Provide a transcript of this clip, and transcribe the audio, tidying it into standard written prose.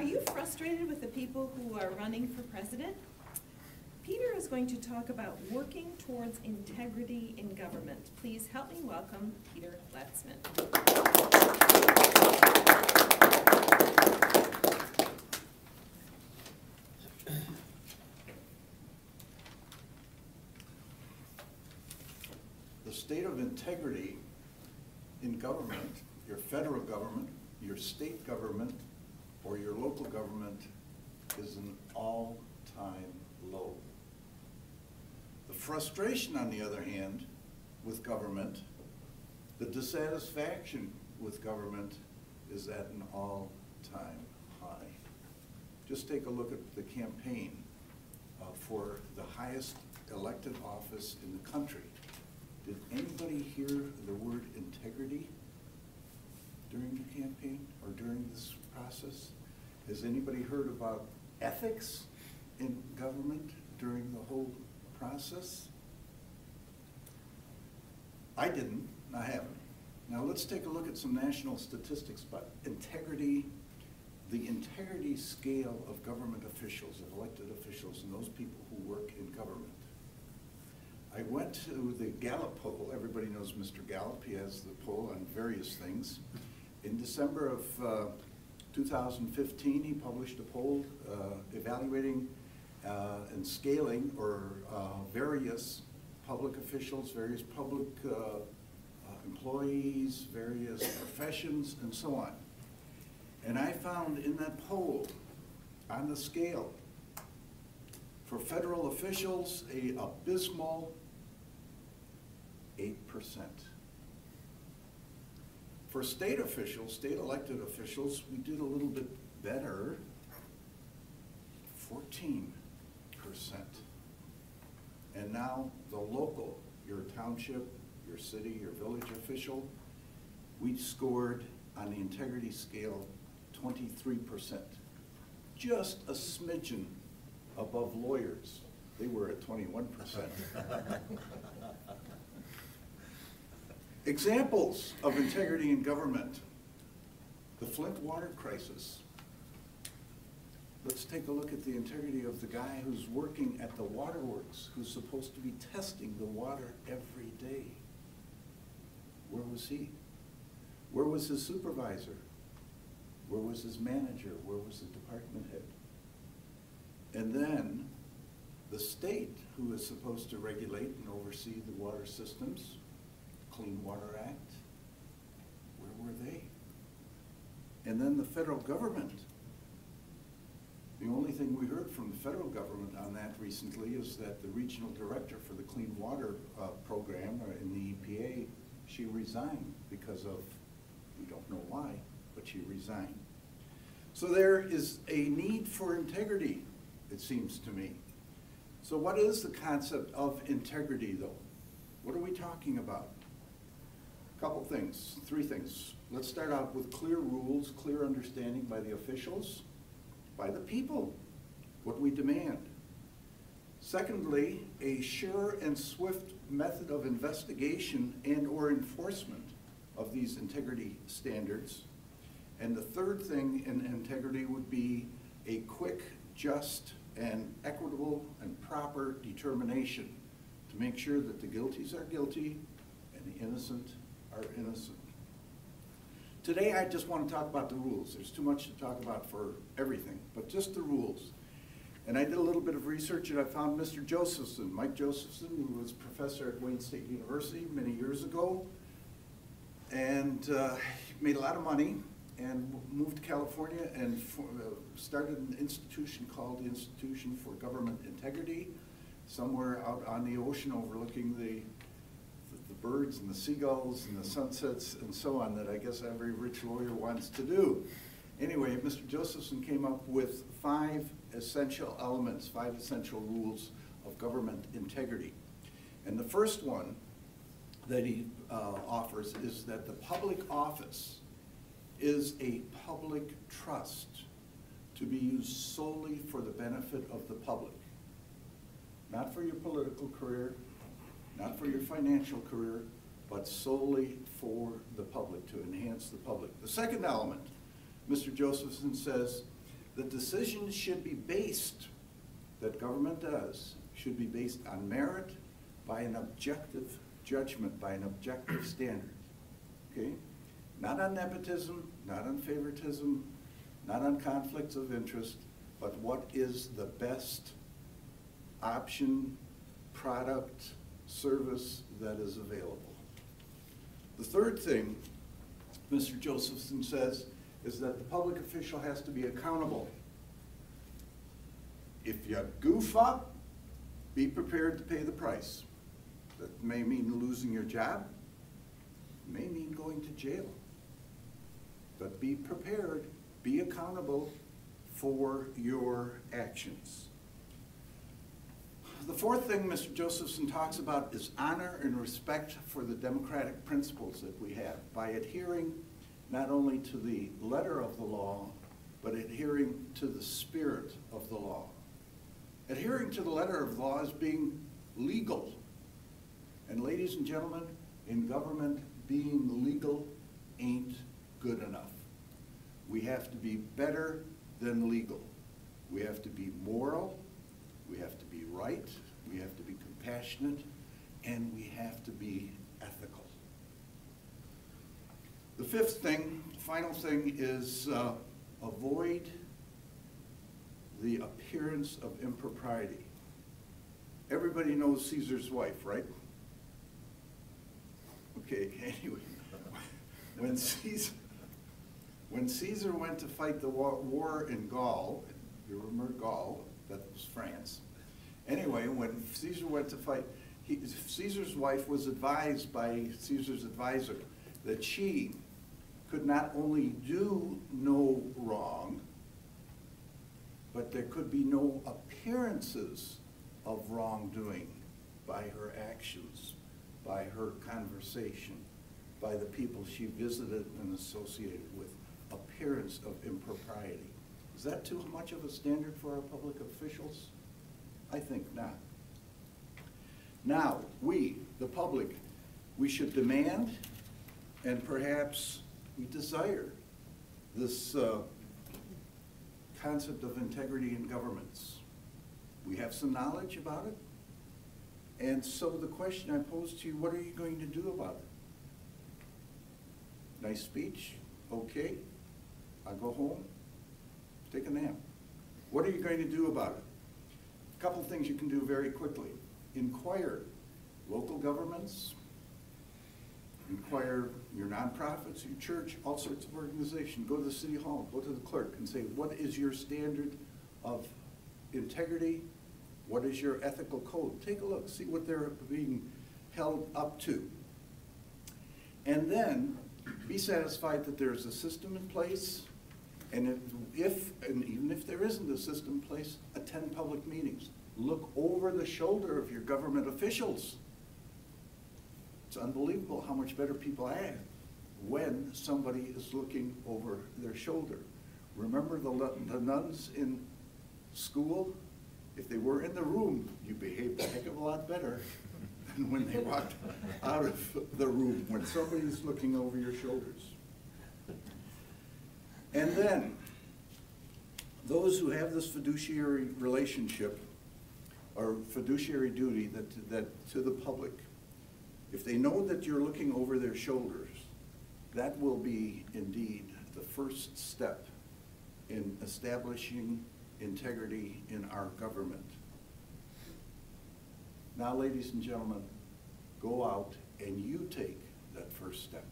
Are you frustrated with the people who are running for president? Peter is going to talk about working towards integrity in government. Please help me welcome Peter Latzman. The state of integrity in government, your federal government, your state government, or your local government is an all-time low. The frustration, on the other hand, with government, the dissatisfaction with government is at an all-time high. Just take a look at the campaign for the highest elected office in the country. Did anybody hear the word integrity during the campaign or during this process? Has anybody heard about ethics in government during the whole process? I didn't, I haven't. Now let's take a look at some national statistics about integrity, the integrity scale of government officials, of elected officials, and those people who work in government. I went to the Gallup poll. Everybody knows Mr. Gallup. He has the poll on various things. In December of 2015, he published a poll evaluating and scaling various public officials, various public employees, various professions, and so on. And I found in that poll, on the scale, for federal officials, an abysmal 8%. For state officials, state elected officials, we did a little bit better, 14%. And now the local, your township, your city, your village official, we scored on the integrity scale 23%. Just a smidgen above lawyers. They were at 21%. Examples of integrity in government. The Flint water crisis. Let's take a look at the integrity of the guy who's working at the waterworks, who's supposed to be testing the water every day. Where was he? Where was his supervisor? Where was his manager? Where was the department head? And then the state, who is supposed to regulate and oversee the water systems, Clean Water Act, where were they? And then the federal government. The only thing we heard from the federal government on that recently is that the regional director for the Clean Water program in the EPA, she resigned because of, we don't know why, but she resigned. So there is a need for integrity, it seems to me. So what is the concept of integrity, though? What are we talking about? A couple things, three things. Let's start out with clear rules, clear understanding by the officials, by the people, what we demand. Secondly, a sure and swift method of investigation and or enforcement of these integrity standards. And the third thing in integrity would be a quick, just, and equitable and proper determination to make sure that the guilties are guilty and the innocent are innocent. Today I just want to talk about the rules. There's too much to talk about for everything, but just the rules. And I did a little bit of research and I found Mr. Josephson, Mike Josephson, who was professor at Wayne State University many years ago, and made a lot of money and moved to California and started an institution called the Institution for Government Integrity, somewhere out on the ocean overlooking the birds and the seagulls and the sunsets and so on that I guess every rich lawyer wants to do. Anyway, Mr. Josephson came up with 5 essential elements, 5 essential rules of government integrity. And the first one that he offers is that the public office is a public trust to be used solely for the benefit of the public. Not for your political career, not for your financial career, but solely for the public, to enhance the public. The second element, Mr. Josephson says, The decisions should be based, that government does, should be based on merit, by an objective judgment, by an objective standard, okay? Not on nepotism, not on favoritism, not on conflicts of interest, but what is the best option, product, service that is available. The third thing Mr. Josephson says is that the public official has to be accountable. If you goof up, be prepared to pay the price. That may mean losing your job, may mean going to jail. But be prepared, be accountable for your actions. The fourth thing Mr. Josephson talks about is honor and respect for the democratic principles that we have by adhering not only to the letter of the law, but adhering to the spirit of the law. Adhering to the letter of the law is being legal. And ladies and gentlemen, in government, being legal ain't good enough. We have to be better than legal. We have to be moral, we have to be right, we have to be compassionate, and we have to be ethical. The fifth thing, final thing, is avoid the appearance of impropriety. Everybody knows Caesar's wife, right? Okay, anyway, when Caesar went to fight the war in Gaul, you remember Gaul, that was France. Anyway, when Caesar went to fight, Caesar's wife was advised by Caesar's advisor that she could not only do no wrong, but there could be no appearances of wrongdoing by her actions, by her conversation, by the people she visited and associated with. Appearance of impropriety. Is that too much of a standard for our public officials? I think not. Now, we, the public, we should demand and perhaps we desire this concept of integrity in governments. We have some knowledge about it. And so the question I pose to you, what are you going to do about it? Nice speech, okay. I'll go home, take a nap. What are you going to do about it? A couple things you can do very quickly. Inquire local governments, inquire your nonprofits, your church, all sorts of organizations. Go to the city hall, go to the clerk and say, what is your standard of integrity? What is your ethical code? Take a look, see what they're being held up to. And then be satisfied that there's a system in place. And and even if there isn't a system in place, attend public meetings. Look over the shoulder of your government officials. It's unbelievable how much better people act when somebody is looking over their shoulder. Remember the nuns in school? If they were in the room, you behaved a heck of a lot better than when they walked out of the room, when somebody's looking over your shoulders. And then, those who have this fiduciary relationship or fiduciary duty that to the public, if they know that you're looking over their shoulders, that will be indeed the first step in establishing integrity in our government. Now, ladies and gentlemen, go out and you take that first step.